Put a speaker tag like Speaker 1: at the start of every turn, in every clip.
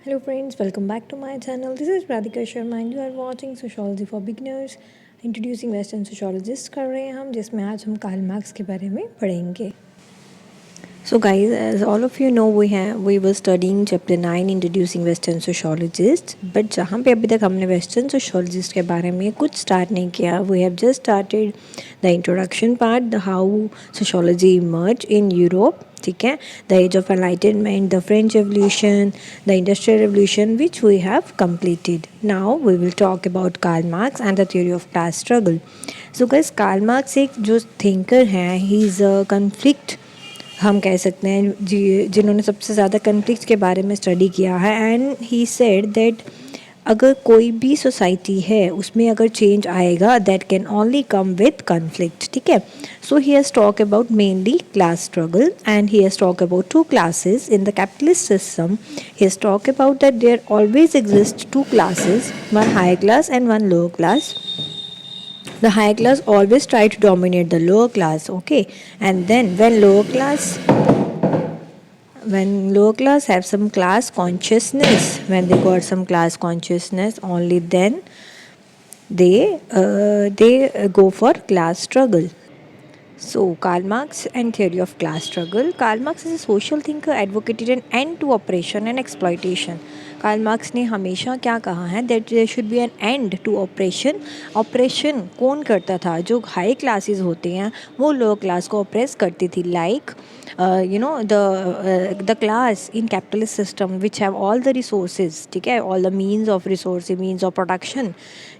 Speaker 1: Hello friends, welcome back to my channel. This is Radhika Sharma and you are watching Sociology for Beginners. Introducing western sociologist कर रहे हैं हम, जिसमें आज हम कार्ल मार्क्स के बारे में पढ़ेंगे. So guys, as all of you know, we were studying chapter 9 introducing western sociologists, but जहाँ पे अभी तक हमने western sociologist के बारे में कुछ start नहीं किया. We have just started the introduction part, the how sociology emerged in Europe, ठीक है, the age of enlightenment, the French revolution, the industrial revolution, which we have completed. Now we will talk about Karl Marx and the theory of class struggle. So guys, Karl Marx एक जो thinker हैं, he is a conflict, हम कह सकते हैं जिन्होंने सबसे ज़्यादा कन्फ्लिक्ट के बारे में स्टडी किया है. एंड ही सेड दैट अगर कोई भी सोसाइटी है उसमें अगर चेंज आएगा that can only come with conflict. ठीक है, so he has talk about mainly class struggle and he has talk about two classes in the capitalist system. He has talk about that there always exist two classes, one higher class and one lower class. The higher class always try to dominate the lower class, okay, and then when lower class have some class consciousness, when they got some class consciousness, only then they go for class struggle. So, Karl Marx and theory of class struggle. Karl Marx is a social thinker, advocated an end to oppression and exploitation. Karl Marx ने हमेशा क्या कहा है, that there should be an end to oppression. Oppression कौन करता था? जो high classes होते हैं वो लोअर क्लास को ऑपरेस करती थी. Like the class in capitalist system which have all the resources, ठीक है, all the means of resource, means of production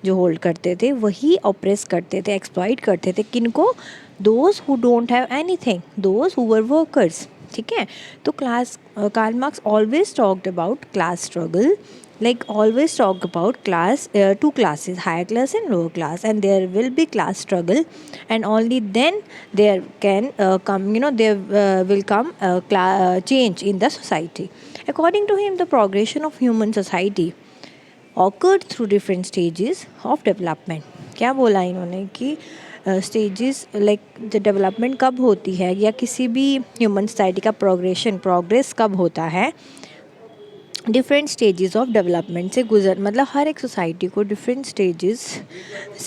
Speaker 1: जो होल्ड करते थे, वही ऑपरेस करते थे, एक्सप्लॉइट करते थे. किनको? Those who don't have anything, those who were workers. ठीक है, तो Karl Marx always talked about class struggle, like always talk about two classes, higher class and lower class, and there will be class struggle, and only then there can will come change in the society. According to him, the progression of human society occurred through different stages of development. क्या बोला इन्होंने कि stages like the development कब होती है या किसी भी ह्यूमन सोसाइटी का प्रोग्रेस कब होता है, डिफरेंट स्टेजेस ऑफ डेवलपमेंट से मतलब हर एक सोसाइटी को डिफरेंट स्टेजेस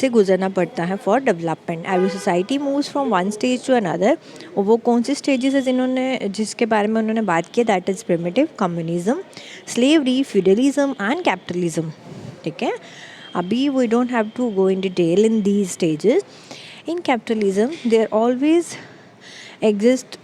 Speaker 1: से गुजरना पड़ता है for development. Every society moves from one stage to another. और वो कौन से स्टेजेस है जिसके बारे में उन्होंने बात की, that is primitive, communism, slavery, feudalism and capitalism. ठीक है, अभी we don't have to go in detail in these stages. In capitalism, there always exist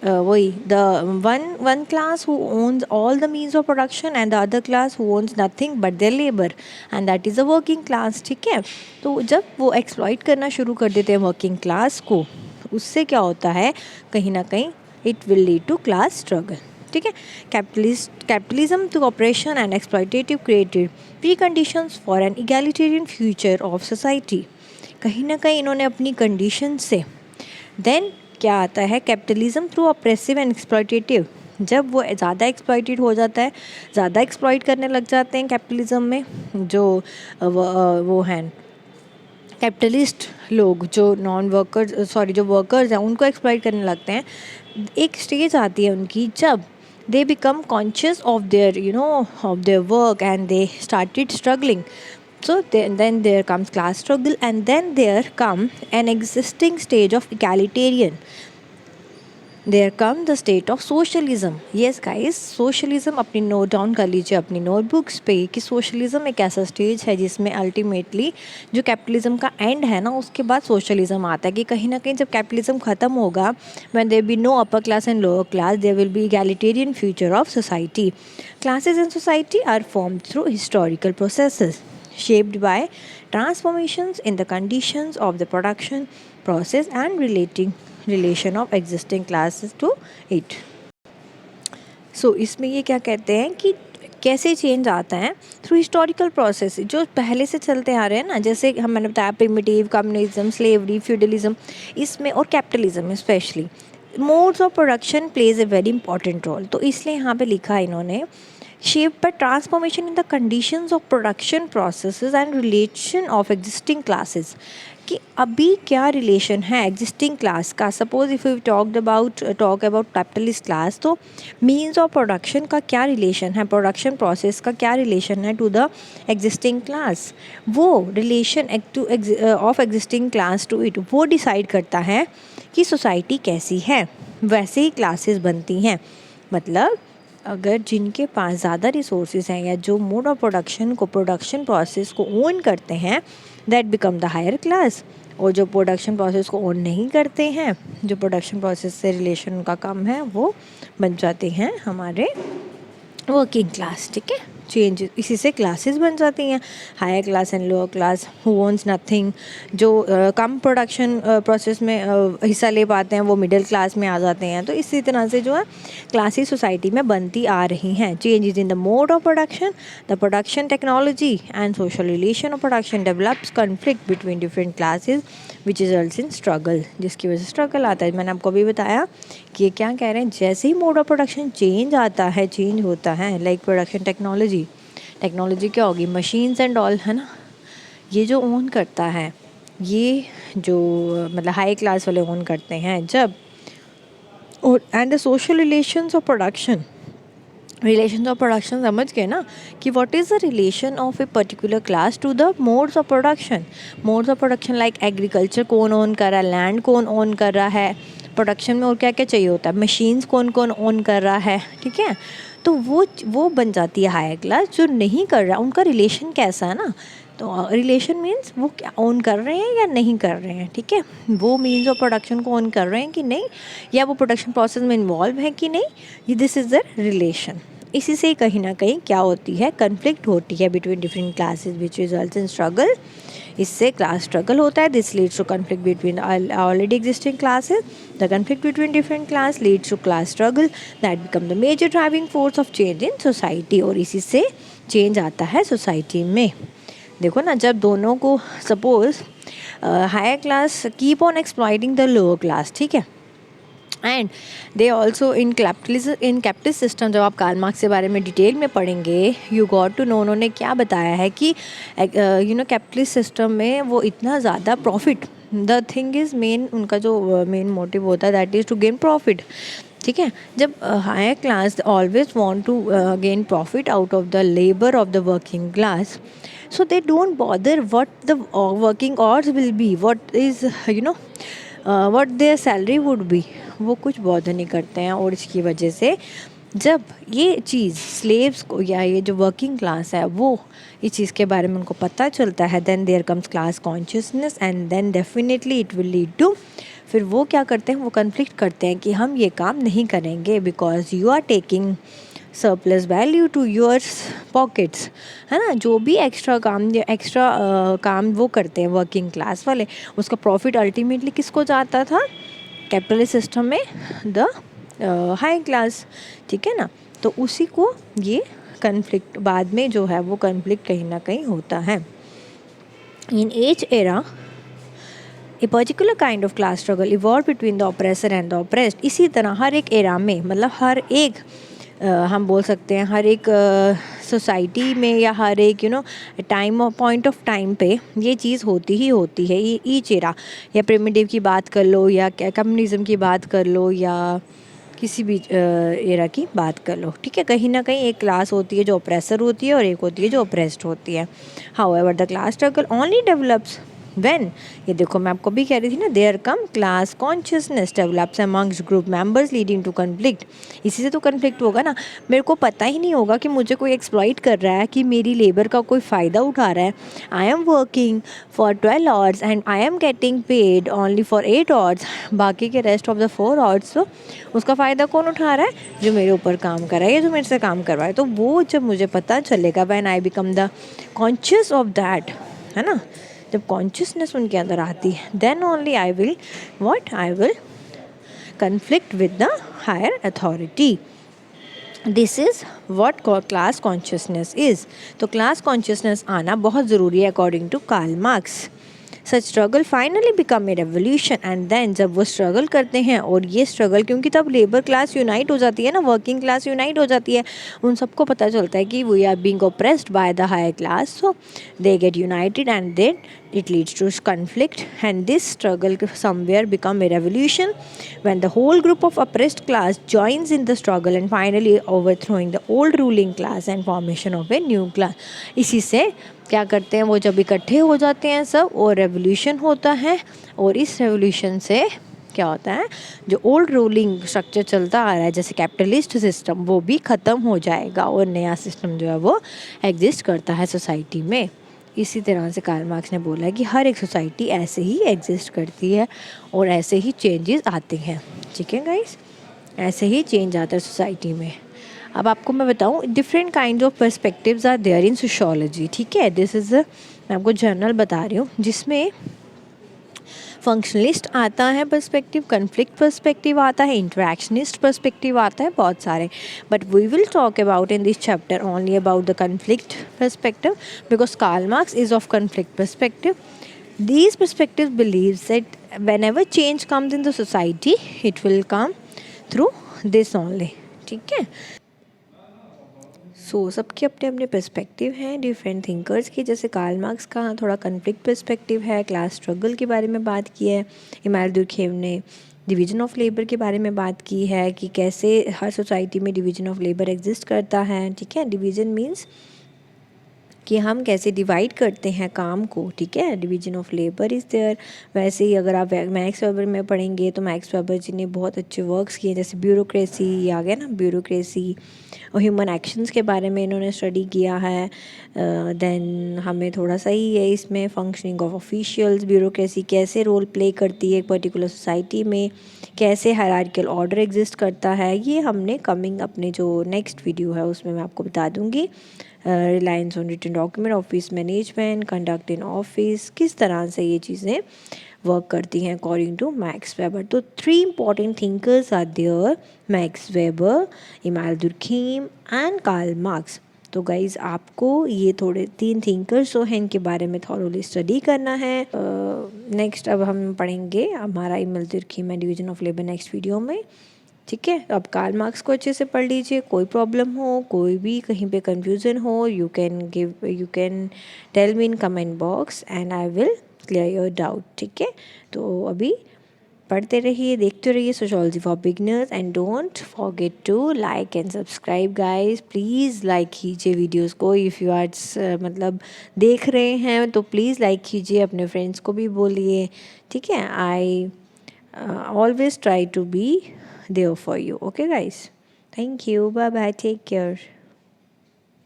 Speaker 1: the one class who owns all the means of production and the other class who owns nothing but their labor, and that is the working class. ठीक है, तो जब वो exploit करना शुरू कर देते हैं वर्किंग क्लास को, उससे क्या होता है, कहीं ना कहीं it will lead to class struggle. ठीक है, capitalism through oppression and exploitative created preconditions for an egalitarian future of society. कहीं ना कहीं इन्होंने अपनी कंडीशन से देन क्या आता है, capitalism through oppressive and exploitative. जब वो ज़्यादा एक्सप्लॉइटेड हो जाता है, ज़्यादा एक्सप्लॉइट करने लग जाते हैं कैपिटलिज्म में, जो वो हैं कैपिटलिस्ट लोग, जो जो वर्कर्स हैं उनको एक्सप्लॉइट करने लगते हैं. एक स्टेज आती है उनकी जब they become conscious of their work and they started struggling. So then there comes class struggle, and then there come an existing stage of egalitarian. There come the state of socialism. Yes guys, socialism अपनी note down कर लीजिए अपनी notebooks पे कि socialism एक ऐसा stage है जिसमें अल्टीमेटली जो कैपिटलिज्म का एंड है ना, उसके बाद सोशलिज्म आता है. कि कहीं ना कहीं जब कैपिटलिज्म ख़त्म होगा, when there be no upper class and lower class, there will be egalitarian future of society. Classes in society are formed through historical processes shaped by transformations in the conditions of the production process and relation of existing classes to it. So इसमें ये क्या कहते हैं कि कैसे change आता है, through historical process जो पहले से चलते आ रहे हैं ना, जैसे मैंने बताया प्रिमिटिव, कम्युनिज्म, स्लेवरी, फ्यूडलिज्म, इसमें और capitalism specially modes of production plays a very important role. तो इसलिए यहाँ पे लिखा है इन्होंने, shaped by transformation in the conditions of production processes and relation of existing classes. कि अभी क्या रिलेशन है एग्जिस्टिंग क्लास का। Suppose if you talk about capitalist class, तो मीन्स ऑफ प्रोडक्शन का क्या रिलेशन है, प्रोडक्शन प्रोसेस का क्या रिलेशन है टू द एग्जिस्टिंग क्लास। वो relation of existing class to it, वो डिसाइड करता है कि सोसाइटी कैसी है। वैसे ही क्लासेस बनती हैं। मतलब अगर जिनके पास ज़्यादा रिसोर्सेज हैं या जो मोड ऑफ प्रोडक्शन को, प्रोडक्शन प्रोसेस को ओन करते हैं, that become the higher class. और जो प्रोडक्शन प्रोसेस को ओन नहीं करते हैं, जो प्रोडक्शन प्रोसेस से रिलेशन उनका कम है, वो बन जाते हैं हमारे वर्किंग क्लास। ठीक है, चेंज इसी से क्लासेस बन जाती हैं, higher class and lower class. Who owns nothing, जो कम प्रोडक्शन प्रोसेस में हिस्सा ले पाते हैं, वो मिडिल क्लास में आ जाते हैं। तो इसी तरह से जो है क्लासेस सोसाइटी में बनती आ रही हैं। Changes in the mode of production, the production technology and social relation of production develops conflict between different classes which results in struggle, जिसकी वजह से स्ट्रगल आता है। मैंने आपको अभी बताया कि ये क्या कह रहे हैं, जैसे ही मोड ऑफ प्रोडक्शन चेंज आता है, चेंज होता है, लाइक प्रोडक्शन टेक्नोलॉजी क्या होगी, मशीन्स एंड ऑल, है ना। ये जो ओन करता है, ये जो मतलब हाई क्लास वाले ओन करते हैं जब। और and the social relations of production, relation of production समझ गए ना, कि what is the relation of a particular class to the modes of production. Modes of production like agriculture कौन ओन कर रहा है, लैंड कौन ओन कर रहा है, प्रोडक्शन में और क्या क्या चाहिए होता है, मशीन्स कौन कौन ओन कर रहा है। ठीक है, तो वो बन जाती है हायर क्लास। जो नहीं कर रहा, उनका रिलेशन कैसा है ना, तो रिलेशन मीन्स वो क्या ओन कर रहे हैं या नहीं कर रहे हैं। ठीक है, वो मीन्स ऑफ प्रोडक्शन को ओन कर रहे हैं कि नहीं, या वो प्रोडक्शन प्रोसेस में इन्वॉल्व है कि नहीं, ये दिस इज़ द रिलेशन। इसी से कहीं ना कहीं क्या होती है, कन्फ्लिक्ट होती है between different classes which results in struggle. इससे क्लास स्ट्रगल होता है। This leads to conflict between already existing classes. The conflict between different class leads to class struggle that become the major driving force of change in society. और इसी से change आता है society में। देखो ना, जब दोनों को suppose higher class keep on exploiting the lower class, ठीक है, and they also in capitalist system, जब आप कार्ल मार्क्स के बारे में डिटेल में पढ़ेंगे, यू गॉट टू नो, उन्होंने क्या बताया है कि कैपिटलिस्ट सिस्टम में वो इतना ज़्यादा profit, the thing is main, उनका जो मेन मोटिव होता है that is to gain profit. ठीक है, जब higher class always want to gain profit out of the labour of the working class, so they don't bother what the working hours will be, what is what their salary would be, वो कुछ bother नहीं करते हैं। और इसकी वजह से जब ये चीज़ स्लेव्स को या ये जो वर्किंग क्लास है वो इस चीज़ के बारे में उनको पता चलता है, then there comes class consciousness and then definitely it will lead to, फिर वो क्या करते हैं, वो कन्फ्लिक्ट करते हैं कि हम ये काम नहीं करेंगे because you are taking surplus value to yours pockets, है ना। जो भी एक्स्ट्रा काम वो करते हैं वर्किंग क्लास वाले, उसका प्रॉफिट अल्टीमेटली किसको जाता था, कैपिटलिस्ट सिस्टम में, द हाई क्लास। ठीक है ना, तो उसी को ये कन्फ्लिक्ट बाद में जो है वो कन्फ्लिक्ट कहीं ना कहीं होता है। इन H era a particular kind of class struggle evolve between the oppressor and the oppressed. इसी तरह हर एक एरा में, मतलब हर एक हम बोल सकते हैं हर एक सोसाइटी में या हर एक टाइम पॉइंट ऑफ टाइम पे ये चीज़ होती ही होती है। ईच एरा, या प्रिमिटिव की बात कर लो, या कम्युनिज्म की बात कर लो, या किसी भी एरा की बात कर लो। ठीक है, कहीं ना कहीं एक क्लास होती है जो ऑपरेसर होती है और एक होती है जो ऑपरेस्ड होती है। However the class struggle only develops when, ये देखो मैं आपको भी कह रही थी ना, there come class consciousness develops amongst group members leading to conflict. इसी से तो कन्फ्लिक्ट होगा ना। मेरे को पता ही नहीं होगा कि मुझे कोई एक्सप्लॉइट कर रहा है, कि मेरी लेबर का कोई फ़ायदा उठा रहा है। I am working for 12 hours and I am getting paid only for 8 hours, बाकी के रेस्ट ऑफ द 4 आवर्स तो उसका फ़ायदा कौन उठा रहा है, जो मेरे ऊपर काम कर रहा है या जो मेरे से काम कर रहा है। तो वो जब मुझे पता चलेगा, when I become the conscious of that, है ना, जब कॉन्शियसनेस उनके अंदर आती है, then only I will conflict with the higher authority. This is what class consciousness is. तो क्लास कॉन्शियसनेस आना बहुत ज़रूरी है according to Karl Marx. Such struggle finally become a revolution and then जब वो स्ट्रगल करते हैं और ये स्ट्रगल क्योंकि तब लेबर क्लास यूनाइट हो जाती है ना, वर्किंग क्लास यूनाइट हो जाती है, उन सबको पता चलता है कि we are being oppressed by the higher class, so they get united and then it leads to conflict, and this struggle somewhere become a revolution when the whole group of oppressed class joins in the struggle and finally overthrowing the old ruling class and formation of a new class. इसी से क्या करते हैं वो जब इकट्ठे हो जाते हैं सब और रेवोल्यूशन होता है, और इस रेवोल्यूशन से क्या होता है, जो ओल्ड रूलिंग स्ट्रक्चर चलता आ रहा है जैसे कैपिटलिस्ट सिस्टम, वो भी ख़त्म हो जाएगा और नया सिस्टम जो है वो एग्जिस्ट करता है सोसाइटी में। इसी तरह से कार्ल मार्क्स ने बोला है कि हर एक सोसाइटी ऐसे ही एग्जिस्ट करती है और ऐसे ही चेंजेस आते हैं। ठीक है गाइस, ऐसे ही चेंज आता है सोसाइटी में। अब आपको मैं बताऊं, different kind of perspectives are there in sociology. ठीक है, दिस इज़ मैं आपको जर्नल बता रही हूँ जिसमें फंक्शनलिस्ट आता है पर्सपेक्टिव, कन्फ्लिक्ट पर्सपेक्टिव आता है, इंटरेक्शनिस्ट पर्सपेक्टिव आता है, बहुत सारे, but we will talk about in this chapter only about the conflict perspective because Karl Marx is of conflict perspective. These perspectives believes that whenever change comes in the society, it will come through this only. ठीक है, सबके अपने अपने perspective हैं different thinkers के। जैसे Karl Marx का थोड़ा कन्फ्लिक्ट पर्सपेक्टिव है, क्लास स्ट्रगल के बारे में बात की है। इमानुएल दुर्खेम ने डिवीज़न ऑफ लेबर के बारे में बात की है कि कैसे हर सोसाइटी में डिवीज़न ऑफ लेबर एग्जिस्ट करता है। ठीक है, डिवीज़न मीन्स कि हम कैसे डिवाइड करते हैं काम को। ठीक है, division of labour is there. वैसे ही अगर आप मैक्स वेबर में पढ़ेंगे तो मैक्स वेबर जी ने बहुत अच्छे वर्क्स किए, जैसे ब्यूरोक्रेसी आ गया ना, ब्यूरोक्रेसी और ह्यूमन एक्शंस के बारे में इन्होंने स्टडी किया है। देन हमें थोड़ा सा ही है इसमें फंक्शनिंग ऑफ ऑफिशियल्स, ब्यूरोक्रेसी कैसे रोल प्ले करती है एक पर्टिकुलर सोसाइटी में, कैसे हायरार्किकल ऑर्डर एग्जिस्ट करता है, ये हमने कमिंग अपने जो नेक्स्ट वीडियो है उसमें मैं आपको बता दूँगी। Reliance on written document, office management, conduct in office, किस तरह से ये चीज़ें वर्क करती हैं अकॉर्डिंग टू मैक्स वेबर। तो 3 important thinkers are there, Max Weber, Emmanuel Durkheim and Karl Marx. तो गाइज़ आपको ये थोड़े 3 थिंकर्स जो हैं इनके बारे में थॉरोली स्टडी करना है। नेक्स्ट अब हम पढ़ेंगे हमारा Emmanuel Durkheim and division of labour next video में। ठीक है, अब कार्ल मार्क्स को अच्छे से पढ़ लीजिए। कोई प्रॉब्लम हो, कोई भी कहीं पे कंफ्यूजन हो, you can tell me in comment box and I will clear your doubt. ठीक है, तो अभी पढ़ते रहिए, देखते रहिए sociology for beginners and don't forget to like and subscribe guys. Please like कीजिए वीडियोस को, इफ़ यू आर मतलब देख रहे हैं तो प्लीज़ लाइक कीजिए, अपने फ्रेंड्स को भी बोलिए। ठीक है, आई always try to be there for you. Okay guys, thank you, bye bye, take care.